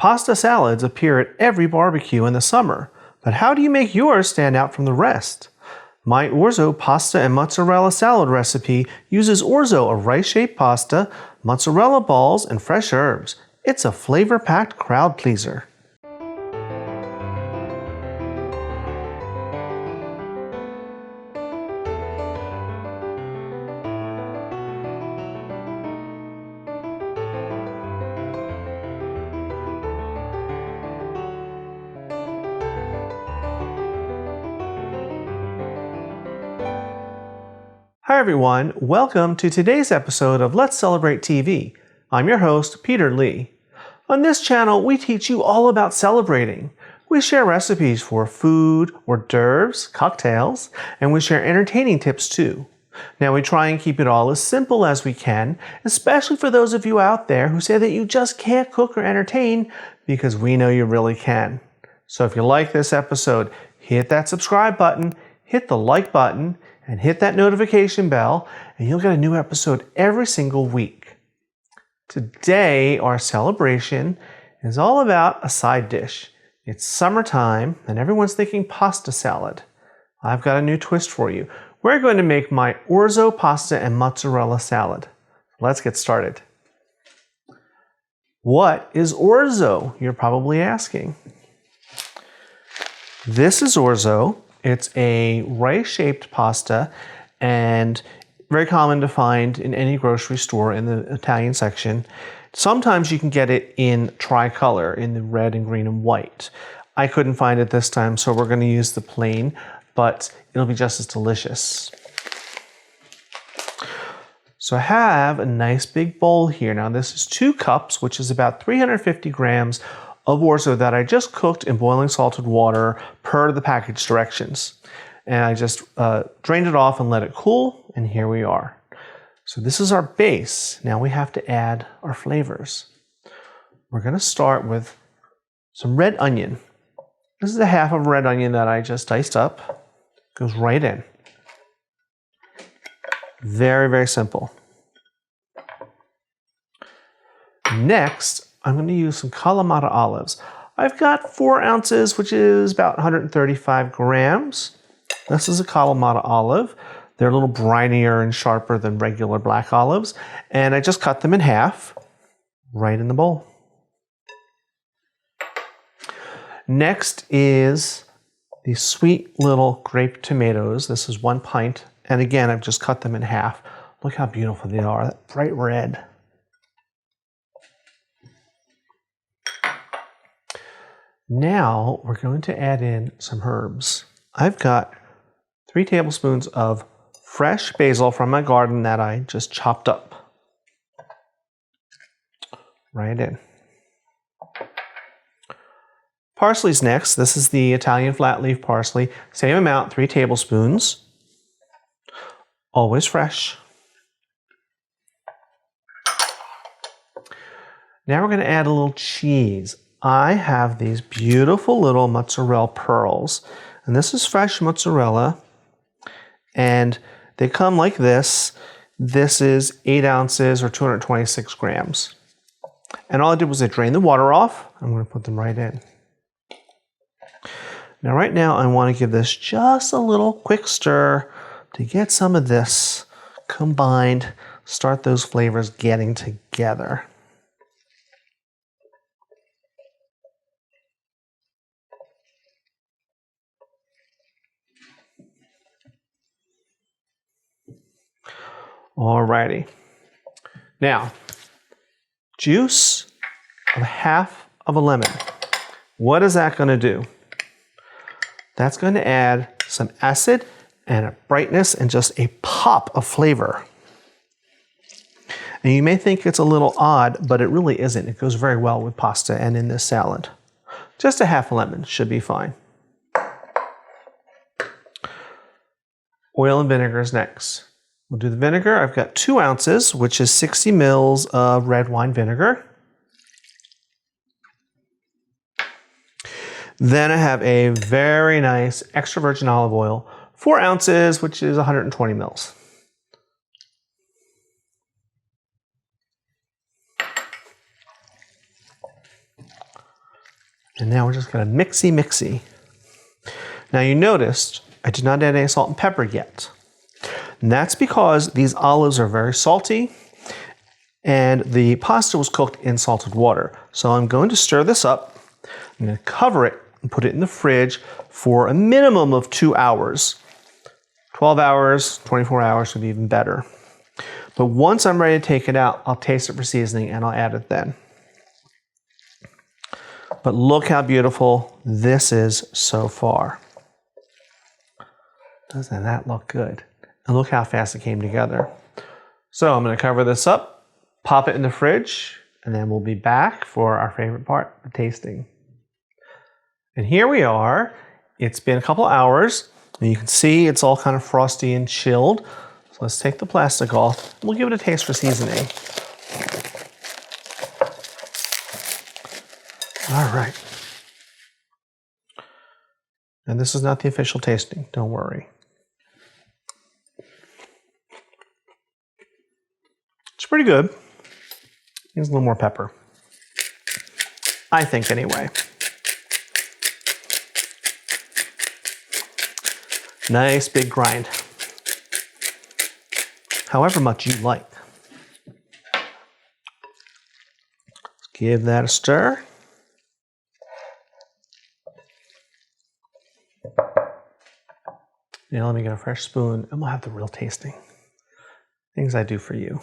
Pasta salads appear at every barbecue in the summer, but how do you make yours stand out from the rest? My Orzo pasta and mozzarella salad recipe uses Orzo, a rice-shaped pasta, mozzarella balls, and fresh herbs. It's a flavor-packed crowd pleaser. Hi everyone, welcome to today's episode of Let's Celebrate TV. I'm your host, Peter Lee. On this channel, we teach you all about celebrating. We share recipes for food, hors d'oeuvres, cocktails, and we share entertaining tips too. Now we try and keep it all as simple as we can, especially for those of you out there who say that you just can't cook or entertain, because we know you really can. So if you like this episode, hit that subscribe button, hit the like button, and hit that notification bell, and you'll get a new episode every single week. Today, our celebration is all about a side dish. It's summertime, and everyone's thinking pasta salad. I've got a new twist for you. We're going to make my Orzo pasta and mozzarella salad. Let's get started. What is Orzo? You're probably asking. This is Orzo. It's a rice-shaped pasta and very common to find in any grocery store in the Italian section. Sometimes you can get it in tricolor, in the red and green and white. I couldn't find it this time, so we're going to use the plain, but it'll be just as delicious. So I have a nice big bowl here. Now this is 2 cups, which is about 350 grams of Orzo that I just cooked in boiling salted water per the package directions. And I just drained it off and let it cool, and here we are. So this is our base. Now we have to add our flavors. We're gonna start with some red onion. This is a half of a red onion that I just diced up. Goes right in. Very, very simple. Next, I'm going to use some Kalamata olives. I've got 4 ounces, which is about 135 grams. This is a Kalamata olive. They're a little brinier and sharper than regular black olives. And I just cut them in half, right in the bowl. Next is these sweet little grape tomatoes. This is 1 pint. And again, I've just cut them in half. Look how beautiful they are, that bright red. Now we're going to add in some herbs. I've got 3 tablespoons of fresh basil from my garden that I just chopped up. Right in. Parsley's next. This is the Italian flat leaf parsley. Same amount, 3 tablespoons. Always fresh. Now we're going to add a little cheese. I have these beautiful little mozzarella pearls, and this is fresh mozzarella, and they come like this. This is 8 ounces or 226 grams. And all I did was I drained the water off. I'm going to put them right in. Now right now I want to give this just a little quick stir to get some of this combined, start those flavors getting together. Alrighty. Now, juice of half of a lemon. What is that going to do? That's going to add some acid and a brightness and just a pop of flavor. And you may think it's a little odd, but it really isn't. It goes very well with pasta and in this salad. Just a half a lemon should be fine. Oil and vinegar is next. We'll do the vinegar. I've got 2 ounces, which is 60 mils of red wine vinegar. Then I have a very nice extra virgin olive oil, 4 ounces, which is 120 mils. And now we're just gonna mixy. Now you noticed I did not add any salt and pepper yet. And that's because these olives are very salty and the pasta was cooked in salted water. So I'm going to stir this up. I'm gonna cover it and put it in the fridge for a minimum of 2 hours. 12 hours, 24 hours would be even better. But once I'm ready to take it out, I'll taste it for seasoning and I'll add it then. But look how beautiful this is so far. Doesn't that look good? And look how fast it came together. So I'm going to cover this up, pop it in the fridge, and then we'll be back for our favorite part, the tasting. And here we are. It's been a couple hours, and you can see it's all kind of frosty and chilled. So let's take the plastic off, and we'll give it a taste for seasoning. All right. And this is not the official tasting, don't worry. It's pretty good. Needs a little more pepper. I think anyway. Nice big grind. However much you like. Let's give that a stir. Now let me get a fresh spoon and we'll have the real tasting. Things I do for you.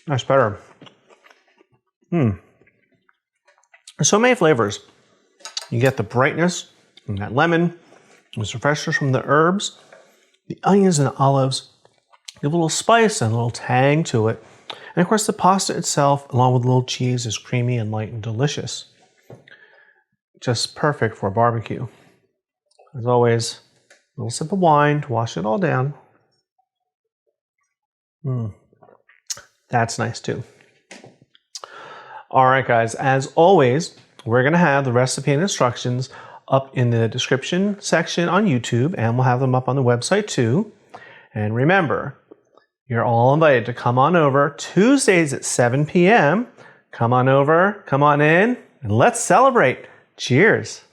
That's better. There's so many flavors. You get the brightness from that lemon, the freshness from the herbs, the onions and the olives, give a little spice and a little tang to it. And of course the pasta itself, along with a little cheese, is creamy and light and delicious. Just perfect for a barbecue. As always, a little sip of wine to wash it all down. That's nice too. All right, guys, as always, we're going to have the recipe and instructions up in the description section on YouTube, and we'll have them up on the website too. And remember, you're all invited to come on over Tuesdays at 7 p.m. Come on over, come on in, and let's celebrate. Cheers.